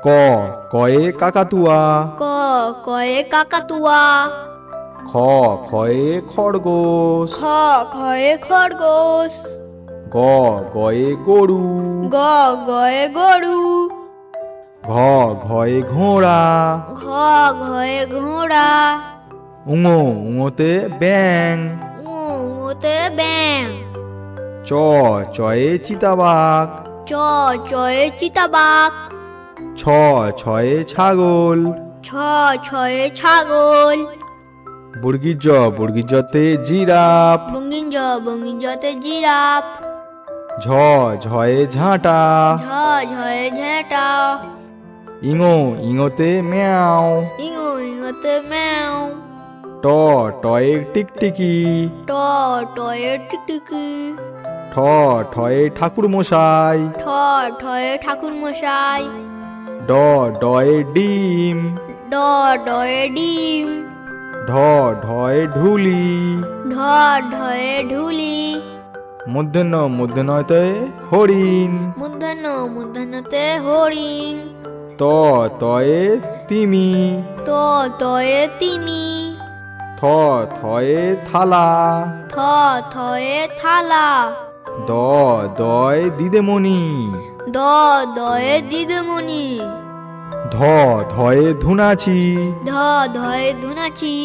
ক কয়ে কাকাতুয়া, ক কয়ে কাকাতুয়া, খ খয়ে খরগোশ, খ খয়ে খরগোশ, গ গয়ে গরু, গ গয়ে গরু, ঘ ঘয়ে ঘোড়া, ঘ ঘয়ে ঘোড়া, উঙোতে ব্যাং, ঙতে ব্যাং, চ চয়ে চিতাবাঘ, চ চয়ে চিতাবাঘ, ছ ছয়ে ছাগল, ছ ছয়ে ছাগল, বর্গীজতে জিরাফ, বঙ্গিঞ্জতে জিরাফ, ঝ ঝয়ে ঝাঁটা, ঝ ঝয়ে ঝেঁটা, ইঙোতে ম্যাও, ইঙতে ম্যাও, ট টয়ে টিকটিকি, ট টয়ে টিকটিকি, ঠ ঠয়ে ঠাকুর মশাই, ঠ ঠয়ে ঠাকুর মশাই, ড ডয়ে ডিম, ড ডয়ে ডিম, ঢ ঢয়ে ঢুলি, ঢ ঢয়ে ঢুলি, মূর্ধন্যতে হরিণ, মূর্ধন্যতে হরিণ, ত তয়ে তিমি, ত তয়ে তিমি, থ থয়ে থালা, থ থয়ে থালা, দ দয়ে দিদেমণি, দ দয়ে দিদিমণি, ধ ধয়ে ধুনাচি, ধ ধয়ে ধুনাচি,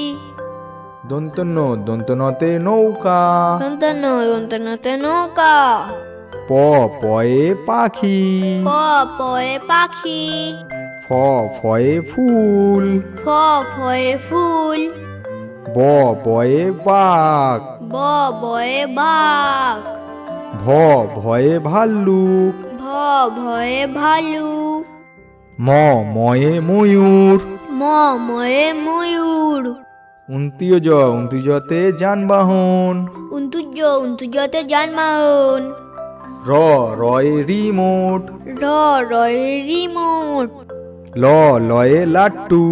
দন্তন্যতে নৌকা, দন্তন্যতে নৌকা, প পয়ে পাখি, প পয়ে পাখি, ফ ফয়ে ফুল, ফ ফয়ে ফুল, ব বয়ে বাঘ, ব বয়ে বাঘ, ভ ভয়ে ভাল্লুক, ভ ভয়ে ভালুক, ম ময়ে ময়ূর, ম ময়ে ময়ূর, উন্তিজতে যানবাহন, উন্তুজতে যানবাহন, রয়ে রিমোট, রয়ে রিমোট, লয়ে লাট্টু,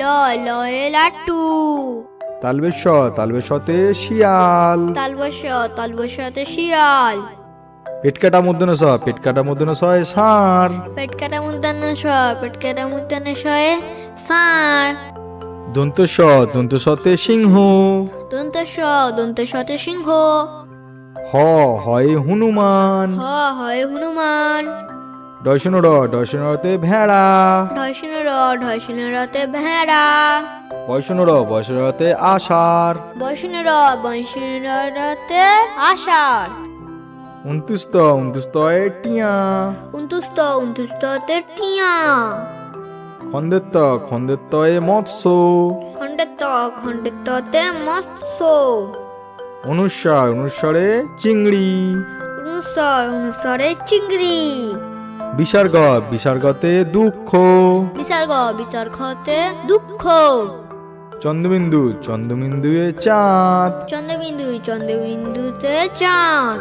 লয়ে লাট্টু, তালবেশতে শিয়াল, তালবশতে শিয়াল, পেটকাটা মধ্যন সয় ষাঁড়, পেটকাটা মূর্ধন্য শয়ে ষাঁড়, দন্তসতে সিংহ, দন্তসতে সিংহ, হ হয় হনুমান, হ হয় হনুমান, ডয়সনতে ভেড়া, ঢয়সনরতে ভেড়া, বয়সনতে আষাঢ়, বয়সনরতে আষাঢ়, উনতুস্তয়ে টিয়া, উন্তুস্ততে টিয়া, খন্দেত্তয়ে মৎস্য, খণ্ডেত্বতে মৎস্য, অনুস্বরে চিংড়ি, অনুসরে চিংড়ি, বিসর্গতে দুঃখ, বিসর্গতে দুঃখ, চন্দ্রবিন্দুয়ে চাঁদ, চন্দ্রবিন্দুতে চাঁদ,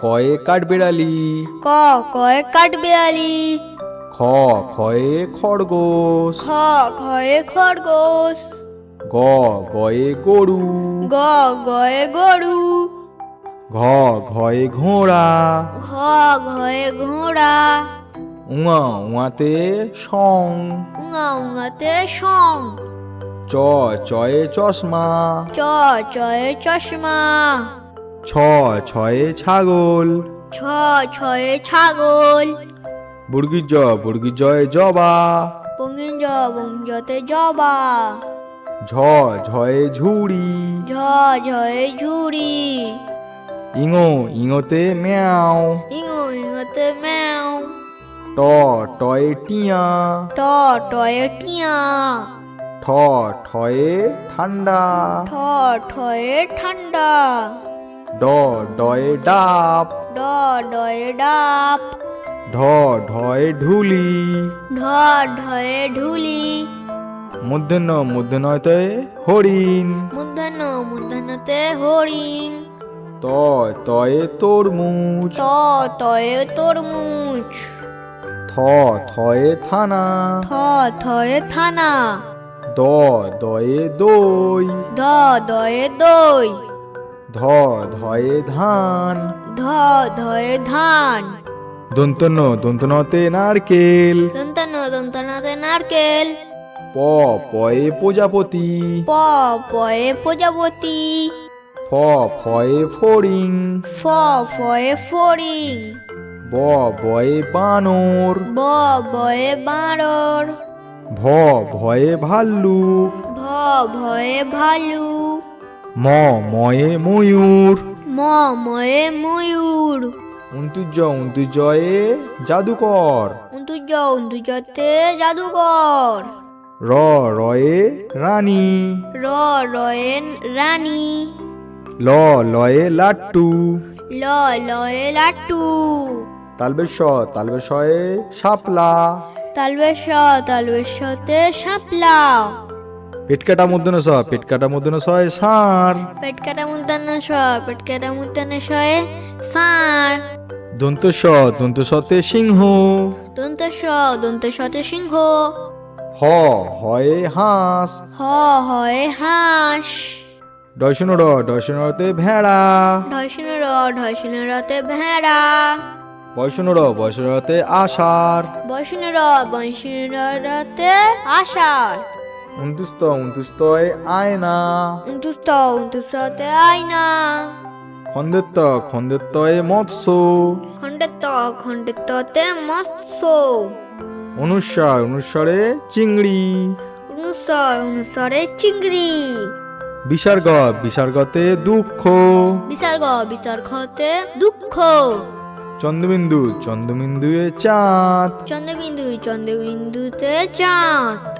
কয়ে কাঠবেড়ালি, ক কয়ে কাঠবিড়ালি, খ খয়ে খরগোশ, খ খয়ে খরগোশ, গয়ে গরু, গ গয়ে গরু, ঘয়ে ঘোড়া, ঘ ঘয়ে ঘোড়া, উঙাতে সং, উঙাতে সং, চয়ে চশমা, চ চয়ে চশমা, ছয়ে ছাগল, ছ ছয়ে ছাগল, বর্গীজয়ে জবা, বঙ্গিঞ্জতে জবা, ঝয়ে ঝুড়ি, ঝ ঝয়ে ঝুড়ি, ইঙোতে ম্যাও, ইঙতে ম্যাও, টয়ে টিয়া, ট টয়ে টিয়া, ঠয়ে ঠান্ডা, ঠ ঠয়ে ঠান্ডা, ডয়ে ডাব, ড ডয়ে ডাব, ঢয়ে ঢুলি, ঢ ঢয়ে ঢুলি, মূর্ধন্যতে হরিণ, মূর্ধন্যতে হরিণ, তয়ে তরমুজ, ত তয়ে তরমুজ, থয়ে থানা, থ থয়ে থানা, দয়ে দই, দ দয়ে দই, ধয়ে ধান, ধ ধয়ে ধান, দন্তনতে নারকেল। দন্তনতে নারকেল। পয়ে প্রজাপতি। পয়ে প্রজাপতি। ফয়ে ফড়িং। ফয়ে ফড়িং। বয়ে বানর। বয়ে বাঁদর। ভয়ে ভাল্লুক। ভয়ে ভালুক। ময়ে ময়ূর। ময়ে ময়ূর। উন্তুজয়ে জাদুকর। উন্তুজতে জাদুকর। রয়ে রানী। রয়ে রানী। লয়ে লাট্টু। লয়ে লাট্টু। তালবেশয়ে শাপলা। তালবেশতে শাপলা। পেটকাটা মূর্ধন্য সয় ষাঁড়। পেটকাটা মূর্ধন্য শয়ে ষাঁড়। দন্তসতে সিংহ। দন্তসতে সিংহ। হয়ে হাঁস। হয়ে হাঁস। ডয়শনরতে ভেড়া। ঢয়শনরতে ভেড়া। বয়সনরতে আষাঢ়। বয়সনরতে আষাঢ়। উন্তুস্তয়ে আয়না। উন্তুস্ততে আয়না। খন্দেত্তয়ে মৎস্য। খণ্ডেত্ততে মৎস্য। অনুস্বরে চিংড়ি। অনুস্বরে চিংড়ি। বিসর্গতে দুঃখ। বিসর্গতে দুঃখ। চন্দ্রবিন্দুয়ে চাঁদ। চন্দ্রবিন্দুতে চাঁদ।